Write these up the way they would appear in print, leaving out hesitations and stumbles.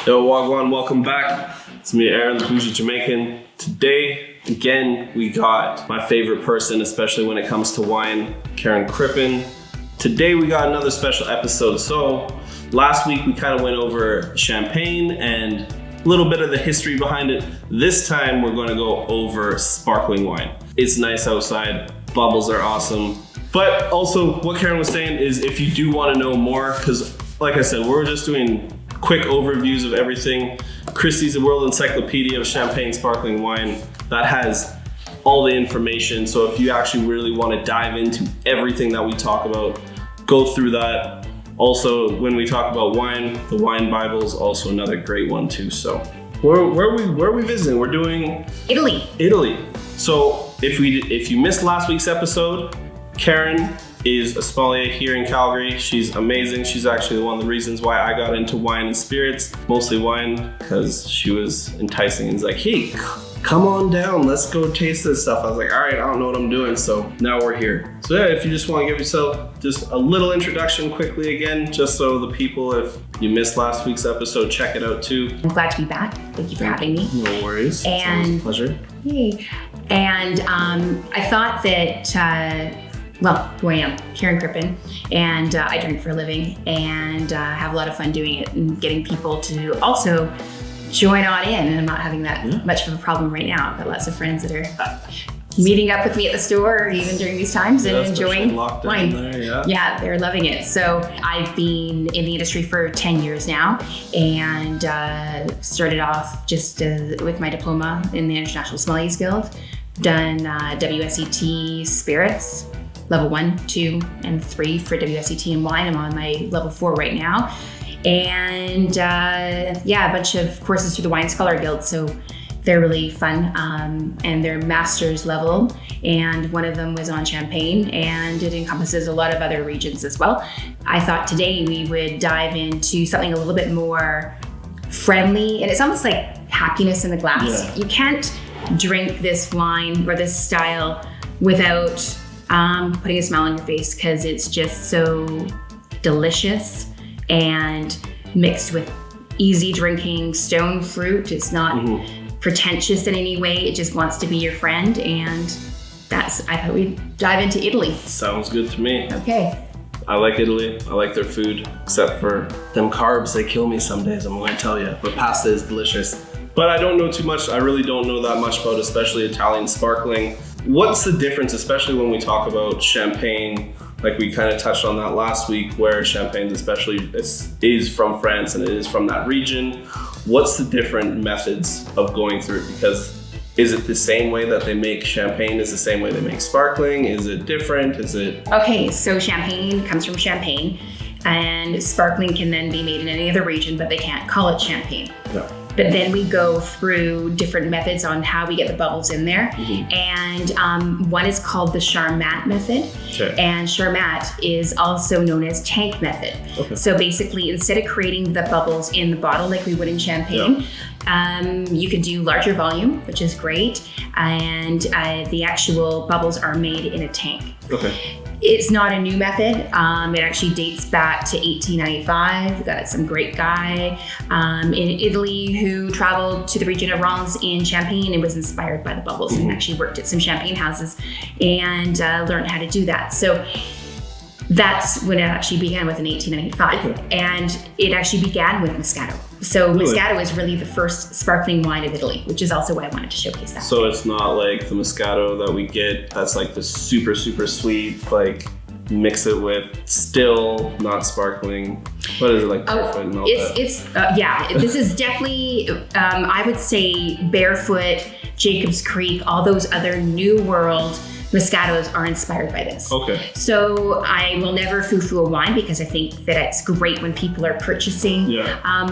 Yo, Wagwan, welcome back. It's me, Aaron, the Bougie Jamaican. Today, again, we got my favorite person, especially when it comes to wine, Crippen. Today, we got another special episode. So, last week, we kind of went over champagne and a little bit of the history behind it. This time, we're going to go over sparkling wine. It's nice outside. Bubbles are awesome. But also, what Karen was saying is if you do want to know more, because like I said, we're just doing quick overviews of everything. Christie's a World Encyclopedia of Champagne Sparkling Wine that has all the information. So if you actually really want to dive into everything that we talk about, go through that. Also, when we talk about wine, the Wine Bible is also another great one too. So where are we visiting? We're doing Italy. So if you missed last week's episode, Karen is a sommelier here in Calgary. She's amazing. She's actually one of the reasons why I got into wine and spirits, mostly wine, because she was enticing and was like, hey, come on down, let's go taste this stuff. I was like, all right, I don't know what I'm doing. So now we're here. So yeah, if you just want to give yourself just a little introduction quickly again, just so the people, if you missed last week's episode, check it out too. I'm glad to be back. Thank you for having me. No worries. And it's always a pleasure. Yay. And I thought that, who I am, Crippen, and I drink for a living and have a lot of fun doing it and getting people to also join on in. And I'm not having that much of a problem right now. I've got lots of friends that are meeting up with me at the store even during these times and enjoying wine. Yeah, they're loving it. So I've been in the industry for 10 years now and started off just with my diploma in the International Sommeliers Guild, done WSET spirits, level 1, 2, and 3 for WSET in wine. I'm on my level 4 right now. And a bunch of courses through the Wine Scholar Guild. So they're really fun and they're master's level. And one of them was on champagne and it encompasses a lot of other regions as well. I thought today we would dive into something a little bit more friendly, and it's almost like happiness in the glass. Yeah. You can't drink this wine or this style without putting a smile on your face, because it's just so delicious and mixed with easy drinking stone fruit. It's not pretentious in any way. It just wants to be your friend. And I thought we'd dive into Italy. Sounds good to me. Okay. I like Italy. I like their food, except for them carbs. They kill me some days, I'm going to tell you. But pasta is delicious. But I don't know too much. I really don't know that much about especially Italian sparkling. What's the difference, especially when we talk about champagne? Like we kind of touched on that last week, where champagne especially is from France and it is from that region. What's the different methods of going through it? Because is it the same way that they make champagne is the same way they make sparkling? Is it different? Okay, so champagne comes from champagne and sparkling can then be made in any other region, but they can't call it champagne. No. But then we go through different methods on how we get the bubbles in there. And one is called the Charmat method. Okay. And Charmat is also known as tank method. Okay. So basically, instead of creating the bubbles in the bottle like we would in champagne, you can do larger volume, which is great. And the actual bubbles are made in a tank. Okay. It's not a new method. It actually dates back to 1895. We got some great guy in Italy who traveled to the region of Reims in Champagne and was inspired by the bubbles and actually worked at some champagne houses and learned how to do that. So that's when it actually began with in 1895. Okay. And it actually began with Moscato. So really? Moscato is really the first sparkling wine of Italy, which is also why I wanted to showcase that. So it's not like the Moscato that we get that's like the super, super sweet, like mix it with still not sparkling. What is it like? This is definitely, I would say Barefoot, Jacob's Creek, all those other New World Moscatos are inspired by this. Okay. So I will never foo-foo a wine because I think that it's great when people are purchasing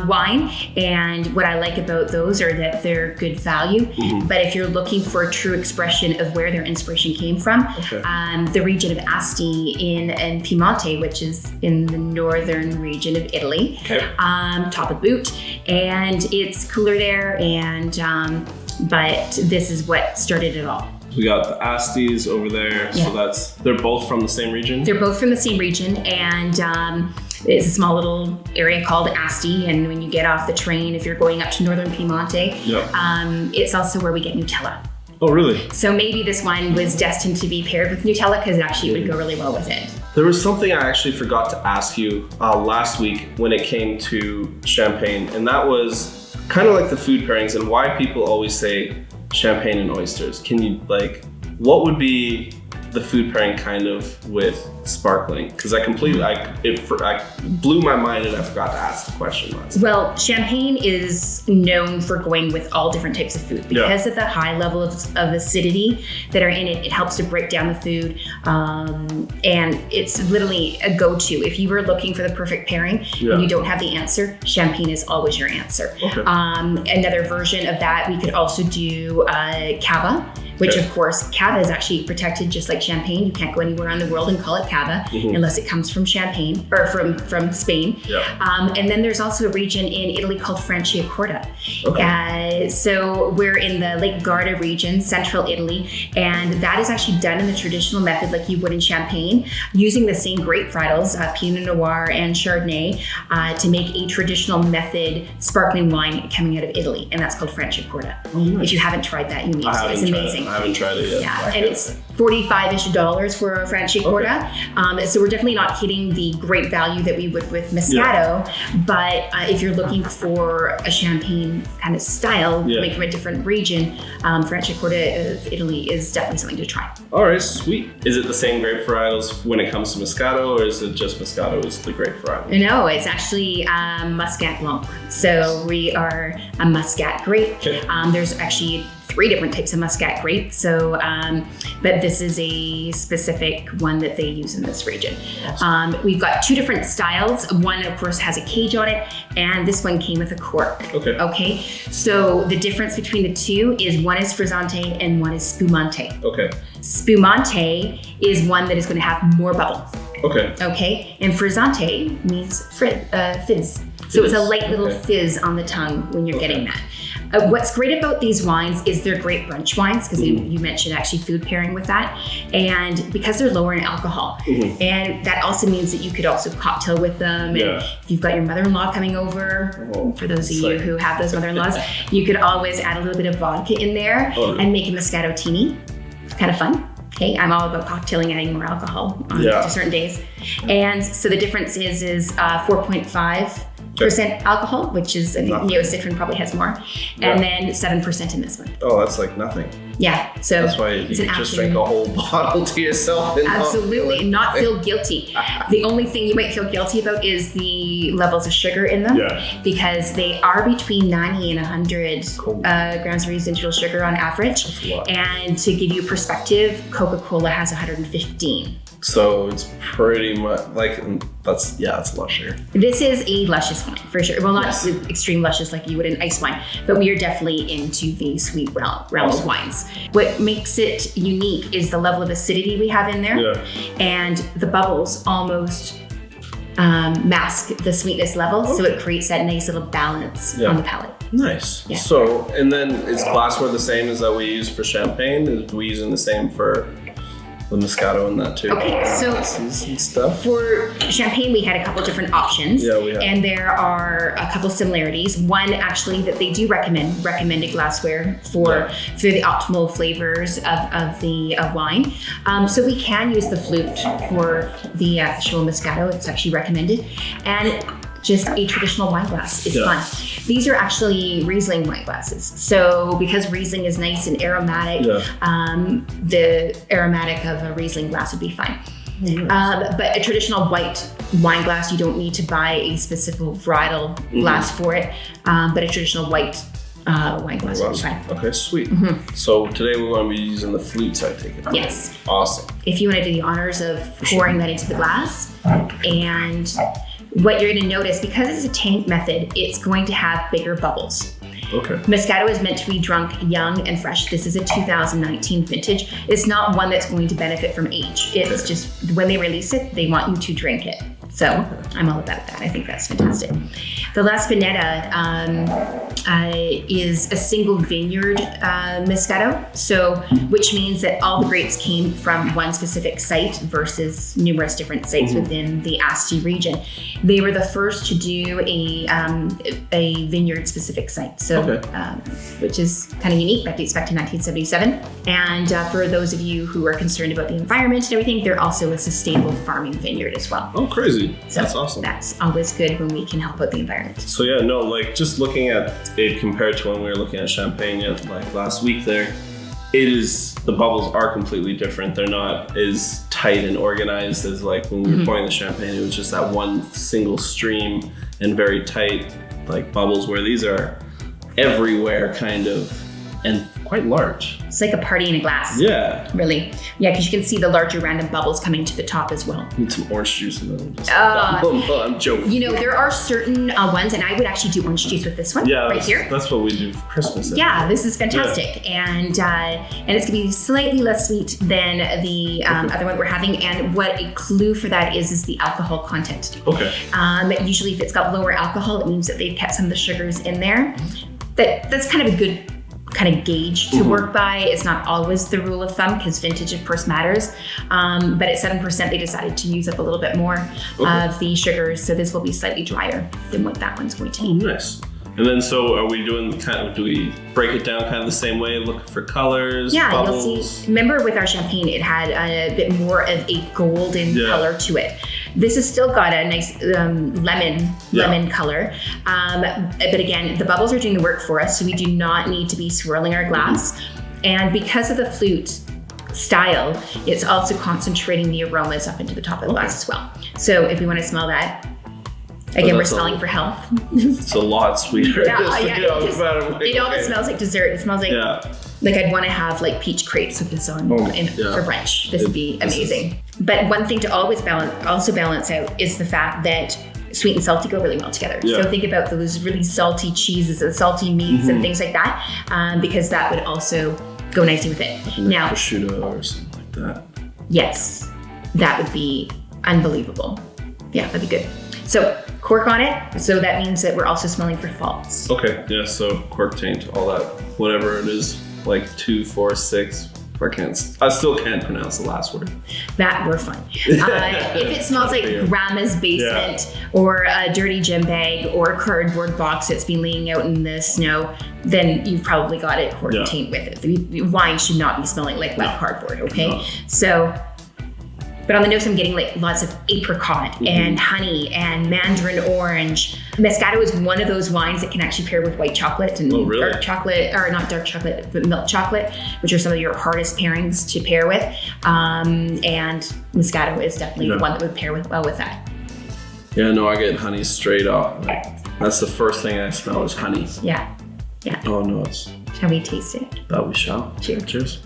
wine. And what I like about those are that they're good value. But if you're looking for a true expression of where their inspiration came from, the region of Asti in Piemonte, which is in the northern region of Italy, top of the boot. And it's cooler there. And but this is what started it all. We got the Astis over there, so they're both from the same region? They're both from the same region, and It's a small little area called Asti, and when you get off the train, if you're going up to northern Piemonte, it's also where we get Nutella. Oh, really? So maybe this wine was destined to be paired with Nutella because it actually would go really well with it. There was something I actually forgot to ask you last week when it came to champagne, and that was kind of like the food pairings and why people always say champagne and oysters. Can you, like, what would be the food pairing kind of with sparkling? Because it blew my mind and I forgot to ask the question last. Well, champagne is known for going with all different types of food because of the high level of acidity that are in it. It helps to break down the food, and it's literally a go-to. If you were looking for the perfect pairing and you don't have the answer, champagne is always your answer. Okay. Another version of that, we could also do cava, which of course, cava is actually protected just like champagne. You can't go anywhere in the world and call it cava unless it comes from Champagne or from Spain. And then there's also a region in Italy called Franciacorta. So we're in the Lake Garda region, central Italy, and that is actually done in the traditional method like you would in Champagne, using the same grape varietals, Pinot Noir and Chardonnay, to make a traditional method sparkling wine coming out of Italy, and that's called Franciacorta. If you haven't tried that, you need to. It's amazing. I haven't tried it yet. Yeah, and it's $45-ish for a Franciacorta. So we're definitely not hitting the great value that we would with Moscato, but if you're looking for a champagne kind of style, coming from a different region, Franciacorta of Italy is definitely something to try. All right, sweet. Is it the same grape varietals when it comes to Moscato, or is it just Moscato is the grape varietal? No, it's actually Muscat Blanc. So we are a Muscat grape. There's actually 3 different types of Muscat grape. So, but this is a specific one that they use in this region. We've got 2 different styles. One, of course, has a cage on it, and this one came with a cork. Okay. So the difference between the 2 is one is Frizzante and one is Spumante. Spumante is one that is going to have more bubbles. Okay. And Frizzante means fizz. So it's a light little fizz on the tongue when you're getting that. What's great about these wines is they're great brunch wines, because you mentioned actually food pairing with that, and because they're lower in alcohol. And that also means that you could also cocktail with them. And if you've got your mother-in-law coming over, for those of you who have those mother-in-laws, you could always add a little bit of vodka in there and make a Moscato-tini. It's kind of fun. Okay, I'm all about cocktailing, adding more alcohol on to certain days. And so the difference is 4.5% alcohol, which is, I think Neo-Citron probably has more, and then 7% in this one. Oh, that's like nothing. Yeah, so that's why you can just drink a whole bottle to yourself and not feel guilty. The only thing you might feel guilty about is the levels of sugar in them, because they are between 90 and 100 grams of residual sugar on average. And to give you perspective, Coca-Cola has 115. So it's pretty much like, that's a lot of sugar. This is a luscious wine for sure. Well, not extreme luscious like you would in ice wine, but we are definitely into the sweet realm of wines. What makes it unique is the level of acidity we have in there, and the bubbles almost mask the sweetness level, so it creates that nice little balance on the palate. Nice. So, and then is glassware the same as that we use for champagne? Is we using the same for the Moscato and that too? Okay, so stuff. For champagne, we had a couple different options. We have. And there are a couple similarities. One, actually, that they do recommended glassware for the optimal flavors of the wine. So we can use the flute for the actual Moscato. It's actually recommended. And just a traditional wine glass is fun. These are actually Riesling wine glasses. So because Riesling is nice and aromatic, the aromatic of a Riesling glass would be fine. But a traditional white wine glass, you don't need to buy a specific varietal glass for it. But a traditional white wine glass would be fine. Okay, sweet. So today we're going to be using the flutes, I take it. Yes. Awesome. If you want to do the honors of pouring that into the glass, and what you're going to notice, because it's a tank method, it's going to have bigger bubbles. Moscato is meant to be drunk young and fresh. This is a 2019 vintage. It's not one that's going to benefit from age. It's just when they release it, they want you to drink it. So I'm all about that. I think that's fantastic. The La Spinetta is a single vineyard Moscato, so which means that all the grapes came from one specific site versus numerous different sites within the Asti region. They were the first to do a vineyard specific site, so which is kind of unique. That dates back to 1977. And for those of you who are concerned about the environment and everything, they're also a sustainable farming vineyard as well. Oh, crazy. So that's awesome. That's always good when we can help out the environment. So yeah, no, like just looking at it compared to when we were looking at Champagne like last week there, the bubbles are completely different. They're not as tight and organized as like when we were pouring the Champagne. It was just that one single stream and very tight like bubbles, where these are everywhere kind of, and quite large. It's like a party in a glass. Yeah. Really. Yeah, because you can see the larger random bubbles coming to the top as well. Need some orange juice in them. I'm joking. You know, there are certain ones, and I would actually do orange juice with this one right here. That's what we do for Christmas. Yeah, this is fantastic. Yeah. And it's going to be slightly less sweet than the other one we're having. And what a clue for that is the alcohol content. Okay. Usually if it's got lower alcohol, it means that they've kept some of the sugars in there. That's kind of a good kind of gauge to work by. It's not always the rule of thumb, because vintage of course matters, but at 7% they decided to use up a little bit more of the sugars, so this will be slightly drier than what that one's going to be. Nice. And then so are we doing do we break it down kind of the same way, looking for colors, bubbles? You'll see, remember with our Champagne it had a bit more of a golden color to it. This has still got a nice lemon color, but again, the bubbles are doing the work for us, so we do not need to be swirling our glass. And because of the flute style, it's also concentrating the aromas up into the top of the glass as well. So if we want to smell that, again, we're smelling for health. It's a lot sweeter. It almost smells like dessert. It smells like I'd want to have like peach crepes with this on for brunch. This would be amazing. But one thing to always balance out is the fact that sweet and salty go really well together. Yeah. So think about those really salty cheeses and salty meats and things like that, because that would also go nicely with it. Like now, prosciutto or something like that. Yes, that would be unbelievable. Yeah, that'd be good. So cork on it. So that means that we're also smelling for false. Okay, yeah, so cork taint, all that, whatever it is, like 2, 4, 6. I still can't pronounce the last word. That were fun. If it smells like grandma's basement or a dirty gym bag or a cardboard box that's been laying out in the snow, then you've probably got a cork taint with it. The wine should not be smelling like wet cardboard, okay? No. So, but on the nose, I'm getting like lots of apricot and honey and mandarin orange. Moscato is one of those wines that can actually pair with white chocolate and dark chocolate, or not dark chocolate, but milk chocolate, which are some of your hardest pairings to pair with. And Moscato is definitely the one that would pair well with that. Yeah, no, I get honey straight off. Like, that's the first thing I smell is honey. Yeah, yeah. Oh no, it's. Shall we taste it? That we shall. Cheers. Cheers.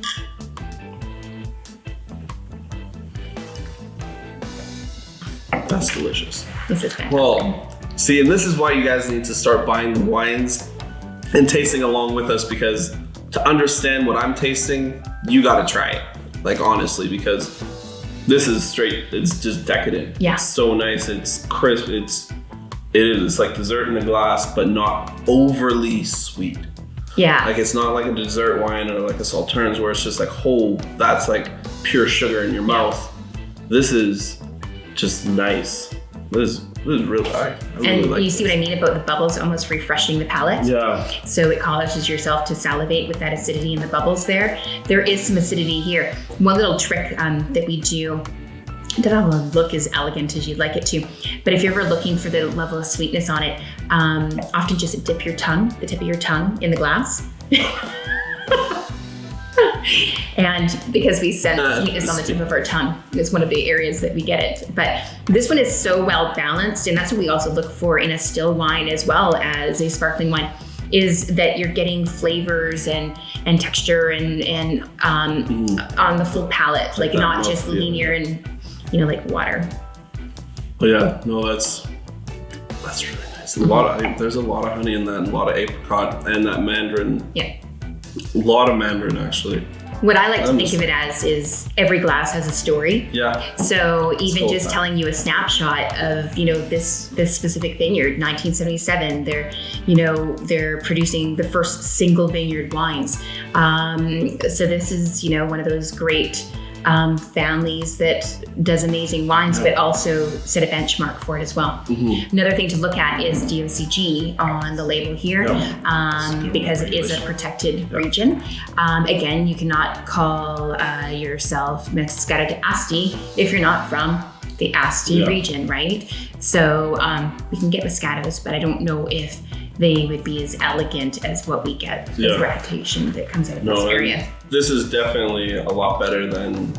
That's delicious. This is fantastic. Well, see, and this is why you guys need to start buying the wines and tasting along with us, because to understand what I'm tasting, you gotta try it. Like honestly, because this is straight, it's just decadent. Yeah. It's so nice, it's crisp, it is like dessert in a glass, but not overly sweet. Yeah. Like it's not like a dessert wine or like a Sauternes where it's just like that's like pure sugar in your mouth. This is just nice. This is really, I really like you see what I mean about the bubbles almost refreshing the palate? Yeah. So it causes yourself to salivate with that acidity in the bubbles there. There is some acidity here. One little trick that we do, it doesn't look as elegant as you'd like it to, but if you're ever looking for the level of sweetness on it, often just dip the tip of your tongue in the glass. And because we sense sweetness on the tip of our tongue, it's one of the areas that we get it. But this one is so well balanced, and that's what we also look for in a still wine as well as a sparkling wine, is that you're getting flavors and texture and on the full palate, like not just linear and like water. But yeah, no, that's really nice. There's a lot of honey in that, and a lot of apricot and that mandarin. Yeah. A lot of mandarin actually. What I like to think of it as is every glass has a story. Yeah. So even cool, just man. telling you a snapshot of, this specific vineyard, 1977, they're producing the first single vineyard wines. So this is, one of those great families that does amazing wines, but also set a benchmark for it as well. Another thing to look at is DOCG on the label here, because it is a protected region. Again, you cannot call yourself Moscato d'Asti if you're not from the Asti region, right? So we can get Moscatos, but I don't know if they would be as elegant as what we get, the reputation that comes out of this area. This is definitely a lot better than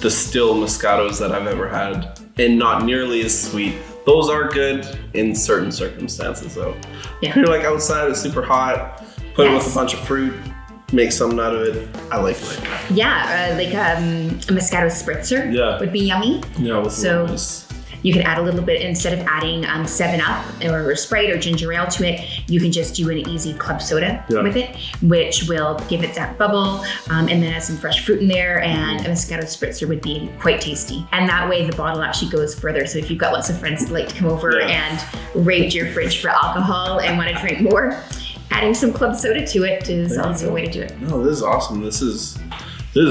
the still Moscatos that I've ever had, and not nearly as sweet. Those are good in certain circumstances though. If you're like outside, it's super hot, put it with a bunch of fruit, make something out of it. I like it like that. Yeah, like a Moscato spritzer would be yummy. Yeah, with so you can add a little bit, instead of adding 7-Up or Sprite or ginger ale to it, you can just do an easy club soda with it, which will give it that bubble, and then add some fresh fruit in there, and a Moscato spritzer would be quite tasty. And that way the bottle actually goes further. So if you've got lots of friends that like to come over and raid your fridge for alcohol and want to drink more, adding some club soda to it is also a way to do it. No, this is awesome. This is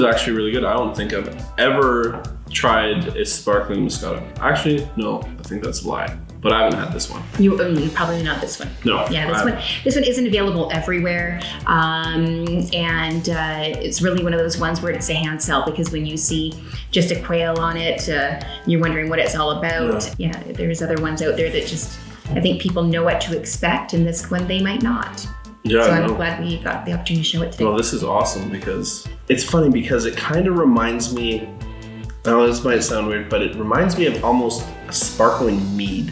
actually really good. I don't think I've ever tried a sparkling Moscato. Actually, no, I think that's a lie. But I haven't had this one. You probably not this one. No. Yeah, this one isn't available everywhere, and it's really one of those ones where it's a hand sell, because when you see just a quail on it, you're wondering what it's all about. Yeah, there's other ones out there that just, I think people know what to expect, and this one they might not. Yeah, so I'm glad we got the opportunity to show it today. Well, this is awesome, because it's funny because it kind of reminds me, now this might sound weird, but it reminds me of almost a sparkling mead.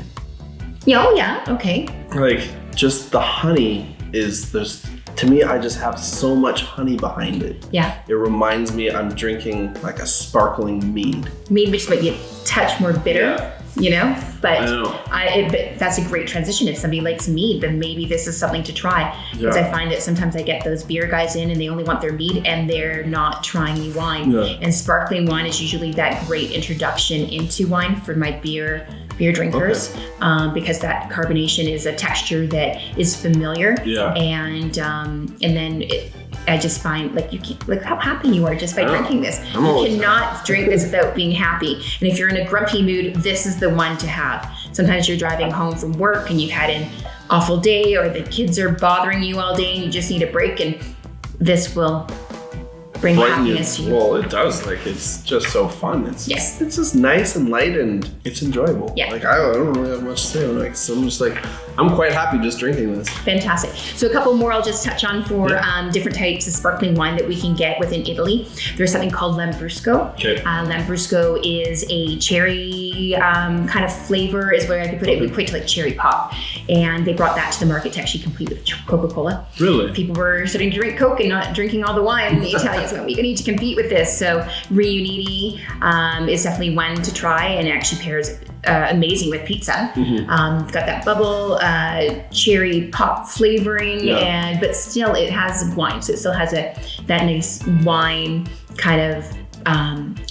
Yeah, oh yeah, okay. Like, just the honey to me, I just have so much honey behind it. Yeah. It reminds me I'm drinking like a sparkling mead. Mead, which might be a touch more bitter. But I know. But that's a great transition. If somebody likes mead, then maybe this is something to try. Because I find that sometimes I get those beer guys in and they only want their mead and they're not trying any wine. Yeah. And sparkling wine is usually that great introduction into wine for my beer drinkers, because that carbonation is a texture that is familiar. Yeah. And then I just find how happy you are just by drinking this. You cannot drink this without being happy. And if you're in a grumpy mood, this is the one to have. Sometimes you're driving home from work and you've had an awful day, or the kids are bothering you all day and you just need a break, and this will bring happiness to you. Well, it does. It's just so fun. It's just nice and light, and it's enjoyable. Yeah. I don't really have much to say. I'm quite happy just drinking this. Fantastic. So a couple more I'll just touch on for different types of sparkling wine that we can get within Italy. There's something called Lambrusco. Okay. Lambrusco is a cherry kind of flavor, is where I could put it. We equate to like cherry pop. And they brought that to the market to actually compete with Coca-Cola. Really? People were starting to drink Coke and not drinking all the wine. The Italians went, we need to compete with this. So Riuniti is definitely one to try, and it actually pairs amazing with pizza. Got that bubble, cherry pop flavoring, but still it has wine. So it still has that nice wine kind of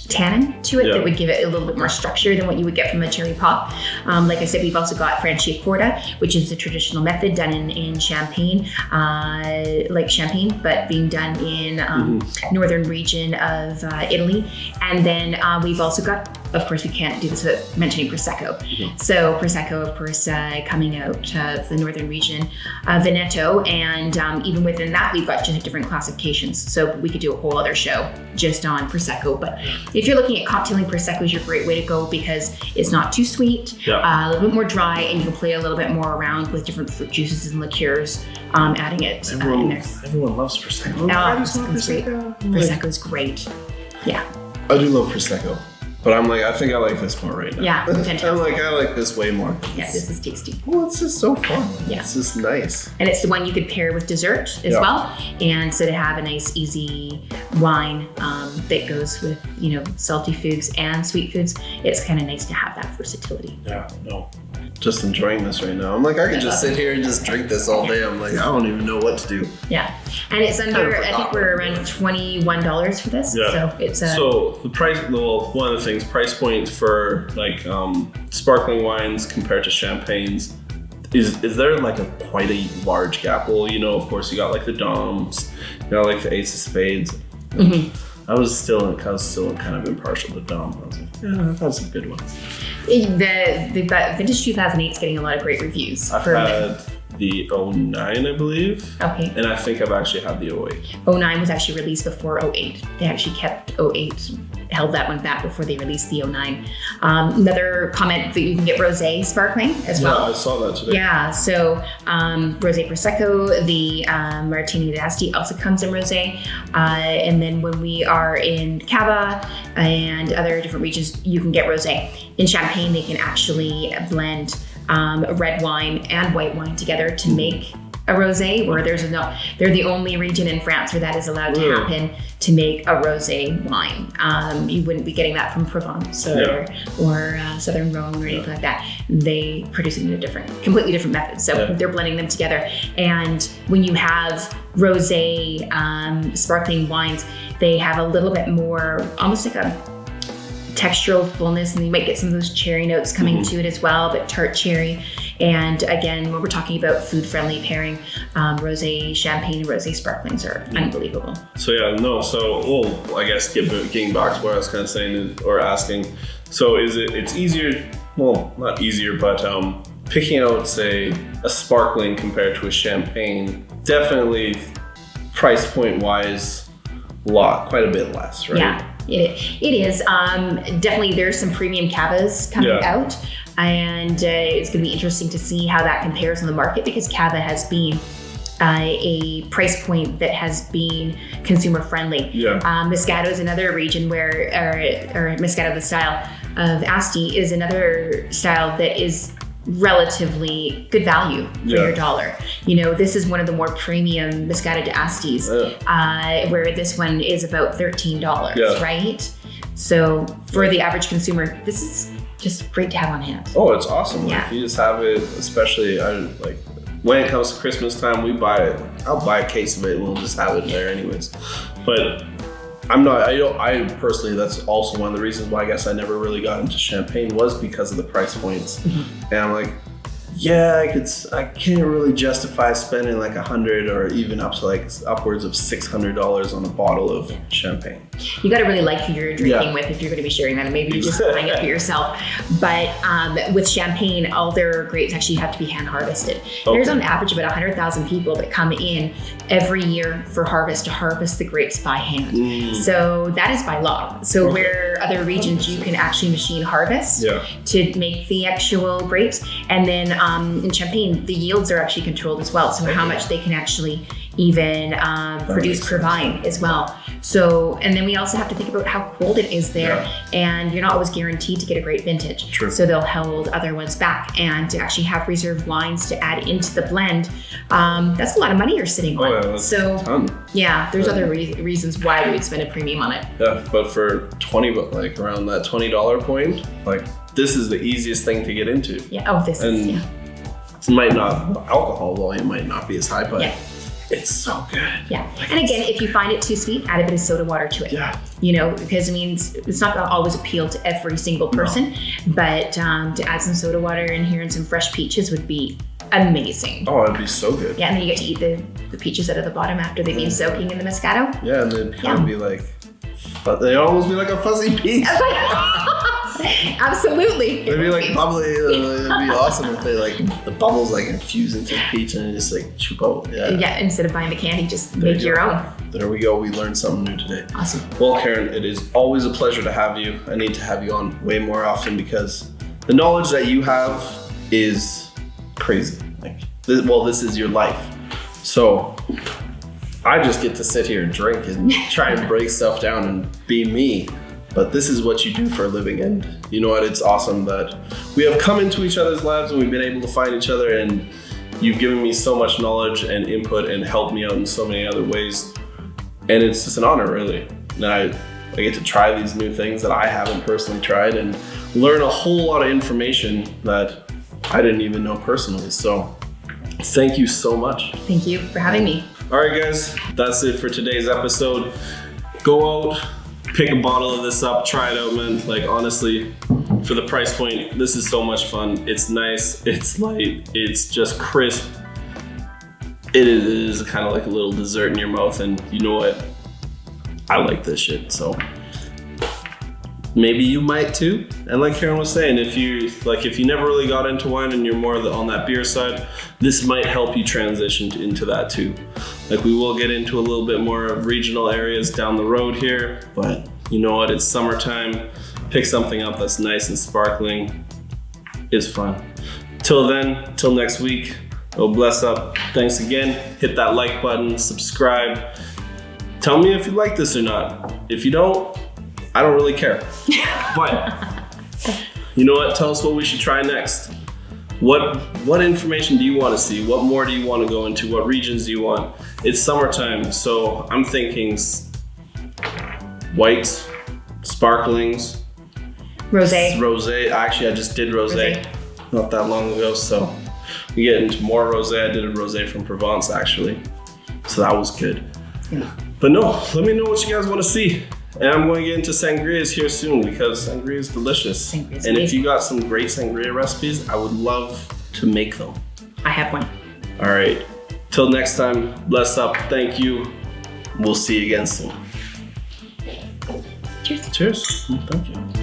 tannin to it that would give it a little bit more structure than what you would get from a cherry pop. Like I said, we've also got Franciacorta, which is the traditional method done in Champagne, like Champagne, but being done in northern region of Italy. And then we've also got, of course, we can't do this without mentioning Prosecco. So Prosecco, of course, coming out of the northern region of Veneto, and even within that, we've got just different classifications. So we could do a whole other show just on Prosecco. But if you're looking at cocktailing, Prosecco is your great way to go, because it's not too sweet, a little bit more dry, and you can play a little bit more around with different fruit juices and liqueurs, adding it in there. Everyone loves Prosecco. Prosecco's great. Prosecco's great. Yeah. I do love Prosecco. But I think I like this more right now. Yeah, fantastic. I like this way more. Yeah, this is tasty. Well, it's just so fun. Yeah. It's just nice. And it's the one you could pair with dessert as well. And so to have a nice, easy wine that goes with, salty foods and sweet foods, it's kind of nice to have that versatility. Yeah, no. just enjoying this right now. I'm like, I could just sit here and just drink this all day. I'm like, I don't even know what to do. Yeah, and it's under. I think we're around $21 for this. Yeah. So it's so the price. Well, one of the things, price points for like sparkling wines compared to champagnes. Is there like quite a large gap? Well, you know, of course, you got like the Doms, you got like the Ace of Spades. I was still kind of impartial to Dom. I was like, yeah, I've had some good ones. They've got Vintage 2008 is getting a lot of great reviews. I've had the 09, I believe. Okay. And I think I've actually had the 08. 09 was actually released before 08. They actually kept 08, held that one back before they released the 09. Another comment that you can get rosé sparkling as well. Yeah, I saw that today. Yeah, so rosé prosecco, the Martini d'Asti also comes in rosé, and then when we are in Cava and other different regions, you can get rosé. In Champagne, they can actually blend red wine and white wine together to make a rosé, where they're the only region in France where that is allowed to happen, to make a rosé wine. You wouldn't be getting that from Provence or Southern Rhone or anything like that. They produce it in a completely different method. So they're blending them together. And when you have rosé sparkling wines, they have a little bit more, almost like a textural fullness, and you might get some of those cherry notes coming to it as well, but tart cherry. And again, when we're talking about food-friendly pairing, rosé champagne and rosé sparklings are unbelievable. So I guess getting back to what I was kind of saying or asking. So it's easier? Well, not easier, but picking out, say, a sparkling compared to a champagne, definitely price point wise, quite a bit less, right? Yeah. It is. Definitely there's some premium cavas coming out, and it's going to be interesting to see how that compares on the market, because cava has been a price point that has been consumer friendly. Moscato is another region where, or Moscato, the style of Asti, is another style that is relatively good value for your dollar. You know, this is one of the more premium Moscato d'Astis, where this one is about $13, right? So for the average consumer, this is just great to have on hand. Oh, it's awesome. Yeah. Like, you just have it, especially when it comes to Christmas time, I'll buy a case of it and we'll just have it there anyways. But I personally, that's also one of the reasons why I guess I never really got into champagne, was because of the price points. And I'm like, I can't really justify spending like $100 or even up to like upwards of $600 on a bottle of champagne. You got to really like who you're drinking with if you're going to be sharing that, and maybe you're just buying it for yourself. But with champagne, all their grapes actually have to be hand harvested. There's on average about 100,000 people that come in every year for harvest to harvest the grapes by hand. So that is by law. So where other regions you can actually machine harvest to make the actual grapes, and then in Champagne, the yields are actually controlled as well. So how much they can actually even produce per vine as well. So, and then we also have to think about how cold it is there, and you're not always guaranteed to get a great vintage. True. So they'll hold other ones back, and to actually have reserve wines to add into the blend, that's a lot of money you're sitting on. So there's other reasons why we would spend a premium on it. Yeah, but for $20, around that $20 point, this is the easiest thing to get into. It might not, alcohol volume might not be as high, but it's so good. And again, if you find it too sweet, add a bit of soda water to it. You know, because it means it's not going to always appeal to every single person, but to add some soda water in here and some fresh peaches would be amazing. Oh, it'd be so good. Yeah, and then you get to eat the peaches out of the bottom after they've been soaking in the Moscato. Yeah, and they'd kind of be they'd almost be like a fuzzy peach. Absolutely. It'd be bubbly. It'd be awesome if they the bubbles infuse into the peach and just chew out. Yeah, instead of buying the candy, just make your own. There we go. We learned something new today. Awesome. Well, Karen, it is always a pleasure to have you. I need to have you on way more often, because the knowledge that you have is crazy. This is your life. So I just get to sit here and drink and try and break stuff down and be me. But this is what you do for a living, and you know what? It's awesome that we have come into each other's lives and we've been able to find each other, and you've given me so much knowledge and input and helped me out in so many other ways. And it's just an honor, really. And I get to try these new things that I haven't personally tried and learn a whole lot of information that I didn't even know personally. So thank you so much. Thank you for having me. All right, guys, that's it for today's episode. Go out, pick a bottle of this up, try it out, man. Like, honestly, for the price point, this is so much fun. It's nice, it's light, it's just crisp. It is kind of like a little dessert in your mouth, and you know what? I like this shit, so maybe you might too. And like Karen was saying, if you never really got into wine and you're more on that beer side, this might help you transition into that too. Like, we will get into a little bit more of regional areas down the road here, but you know what? It's summertime. Pick something up that's nice and sparkling. It's fun. Till then, till next week. Oh, bless up. Thanks again. Hit that like button, subscribe. Tell me if you like this or not. If you don't, I don't really care. But you know what? Tell us what we should try next. What information do you want to see? What more do you want to go into? What regions do you want? It's summertime, so I'm thinking whites, sparklings, rosé. Actually, I just did rosé not that long ago, so we get into more rosé. I did a rosé from Provence, actually, so that was good. Yeah. But no, let me know what you guys want to see. And I'm going to get into sangrias here soon, because sangria is delicious. Sangria's and amazing. if you got some great sangria recipes, I would love to make them. I have one. All right. Till next time, bless up. Thank you. We'll see you again soon. Cheers. Cheers. Thank you.